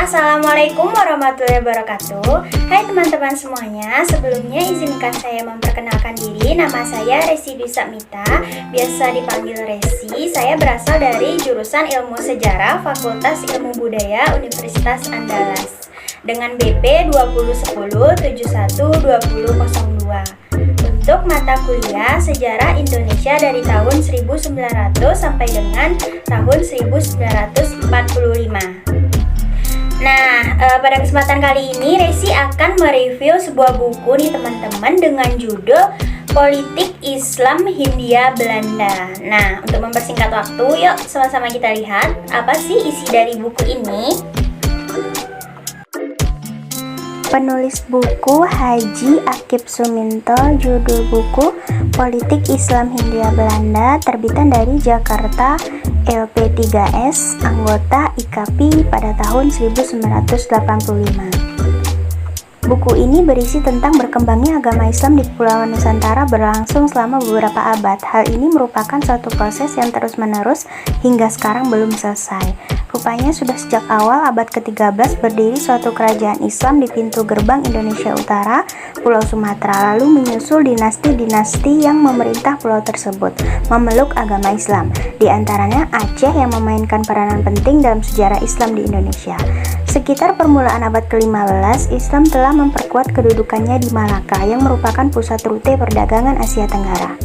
Assalamualaikum warahmatullahi wabarakatuh. Hai teman-teman semuanya, sebelumnya izinkan saya memperkenalkan diri. Nama saya Resi Dwi Sakmita, biasa dipanggil Resi. Saya berasal dari jurusan Ilmu Sejarah Fakultas Ilmu Budaya Universitas Andalas dengan BP 2010-71-2002 untuk mata kuliah Sejarah Indonesia dari tahun 1900 sampai dengan tahun 1945. Nah, pada kesempatan kali ini Resi akan mereview sebuah buku nih teman-teman dengan judul Politik Islam Hindia Belanda. Nah, untuk mempersingkat waktu, yuk sama-sama kita lihat apa sih isi dari buku ini. Penulis buku Haji Akip Suminto, judul buku Politik Islam Hindia Belanda, terbitan dari Jakarta, LP3S, anggota IKAPI pada tahun 1985. Buku ini berisi tentang berkembangnya agama Islam di Kepulauan Nusantara berlangsung selama beberapa abad. Hal ini merupakan suatu proses yang terus-menerus hingga sekarang belum selesai. Rupanya sudah sejak awal abad ke-13 berdiri suatu kerajaan Islam di pintu gerbang Indonesia Utara, Pulau Sumatera, lalu menyusul dinasti-dinasti yang memerintah pulau tersebut memeluk agama Islam, di antaranya Aceh yang memainkan peranan penting dalam sejarah Islam di Indonesia. Sekitar permulaan abad ke-15, Islam telah memperkuat kedudukannya di Malaka yang merupakan pusat rute perdagangan Asia Tenggara.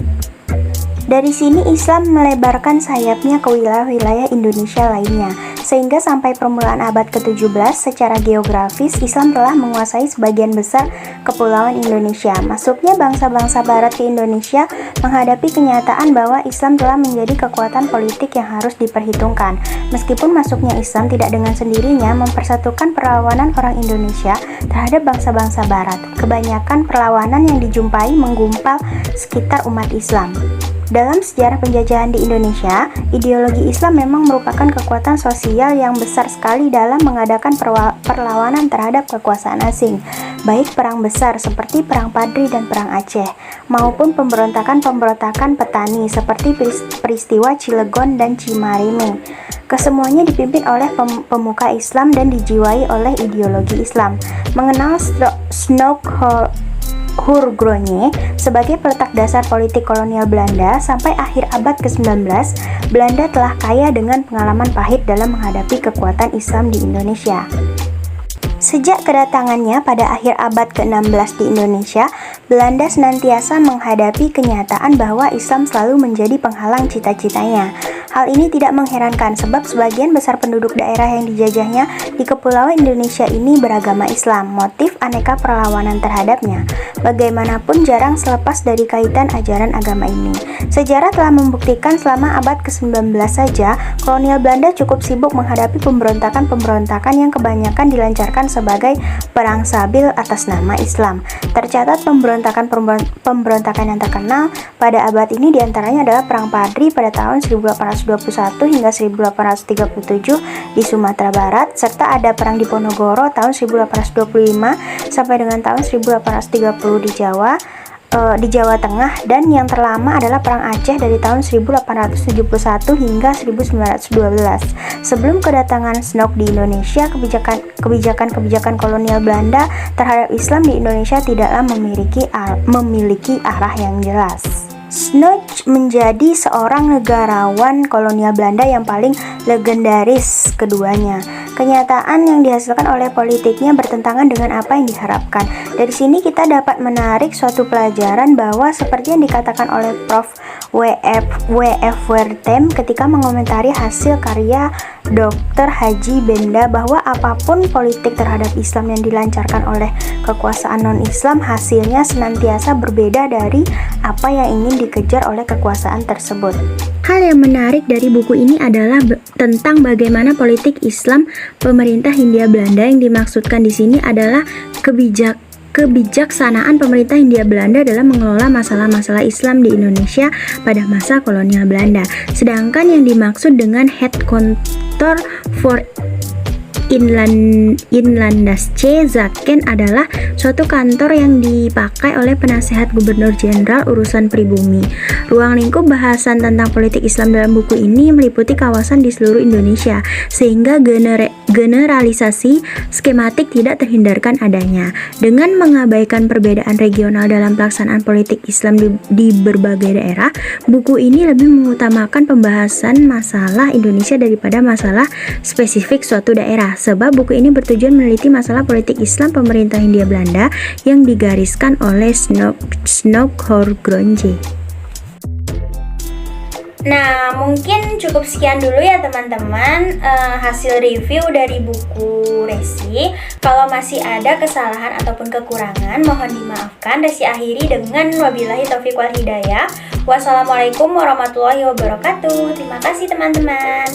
Dari sini Islam melebarkan sayapnya ke wilayah-wilayah Indonesia lainnya, sehingga sampai permulaan abad ke-17 secara geografis Islam telah menguasai sebagian besar kepulauan Indonesia. Masuknya bangsa-bangsa barat ke Indonesia menghadapi kenyataan bahwa Islam telah menjadi kekuatan politik yang harus diperhitungkan. Meskipun masuknya Islam tidak dengan sendirinya mempersatukan perlawanan orang Indonesia terhadap bangsa-bangsa barat. Kebanyakan perlawanan yang dijumpai menggumpal sekitar umat Islam. Dalam sejarah penjajahan di Indonesia, ideologi Islam memang merupakan kekuatan sosial yang besar sekali dalam mengadakan perlawanan terhadap kekuasaan asing, baik perang besar seperti Perang Padri dan Perang Aceh, maupun pemberontakan-pemberontakan petani seperti peristiwa Cilegon dan Cimareme. Kesemuanya dipimpin oleh pemuka Islam dan dijiwai oleh ideologi Islam. Mengenal Hurgronje sebagai peletak dasar politik kolonial Belanda sampai akhir abad ke-19, Belanda telah kaya dengan pengalaman pahit dalam menghadapi kekuatan Islam di Indonesia. Sejak kedatangannya pada akhir abad ke-16 di Indonesia, Belanda senantiasa menghadapi kenyataan bahwa Islam selalu menjadi penghalang cita-citanya. Hal ini tidak mengherankan sebab sebagian besar penduduk daerah yang dijajahnya di kepulauan Indonesia ini beragama Islam. Motif aneka perlawanan terhadapnya bagaimanapun jarang selepas dari kaitan ajaran agama ini. Sejarah telah membuktikan selama abad ke-19 saja, kolonial Belanda cukup sibuk menghadapi pemberontakan-pemberontakan yang kebanyakan dilancarkan sebagai perang sabil atas nama Islam. Tercatat pemberontakan yang terkenal pada abad ini diantaranya adalah Perang Padri pada tahun 1821 hingga 1837 di Sumatera Barat, serta ada Perang Diponegoro tahun 1825 sampai dengan tahun 1830 di Jawa Tengah, dan yang terlama adalah Perang Aceh dari tahun 1871 hingga 1912. Sebelum kedatangan Snoek di Indonesia, kebijakan kolonial Belanda terhadap Islam di Indonesia tidaklah memiliki arah yang jelas. Snoek menjadi seorang negarawan kolonial Belanda yang paling legendaris keduanya. Kenyataan yang dihasilkan oleh politiknya bertentangan dengan apa yang diharapkan. Dari sini kita dapat menarik suatu pelajaran bahwa seperti yang dikatakan oleh Prof. W.F. Wertheim ketika mengomentari hasil karya Dr. Haji Benda bahwa apapun politik terhadap Islam yang dilancarkan oleh kekuasaan non-Islam hasilnya senantiasa berbeda dari apa yang ingin dikejar oleh kekuasaan tersebut. Hal yang menarik dari buku ini adalah tentang bagaimana politik Islam pemerintah Hindia Belanda. Yang dimaksudkan di sini adalah kebijaksanaan pemerintah Hindia Belanda dalam mengelola masalah-masalah Islam di Indonesia pada masa kolonial Belanda. Sedangkan yang dimaksud dengan Headquarter for Inlandasche Zaken adalah suatu kantor yang dipakai oleh penasehat gubernur jenderal urusan pribumi. Ruang lingkup bahasan tentang politik Islam dalam buku ini meliputi kawasan di seluruh Indonesia, sehingga generalisasi skematik tidak terhindarkan adanya. Dengan mengabaikan perbedaan regional dalam pelaksanaan politik Islam di berbagai daerah, buku ini lebih mengutamakan pembahasan masalah Indonesia daripada masalah spesifik suatu daerah, sebab buku ini bertujuan meneliti masalah politik Islam pemerintah Hindia Belanda yang digariskan oleh Snoeck-Hoorngronje. Nah, mungkin cukup sekian dulu ya teman-teman hasil review dari buku Resi. Kalau masih ada kesalahan ataupun kekurangan, mohon dimaafkan. Resi akhiri dengan wabillahi taufiq wal hidayah. Wassalamualaikum warahmatullahi wabarakatuh. Terima kasih teman-teman.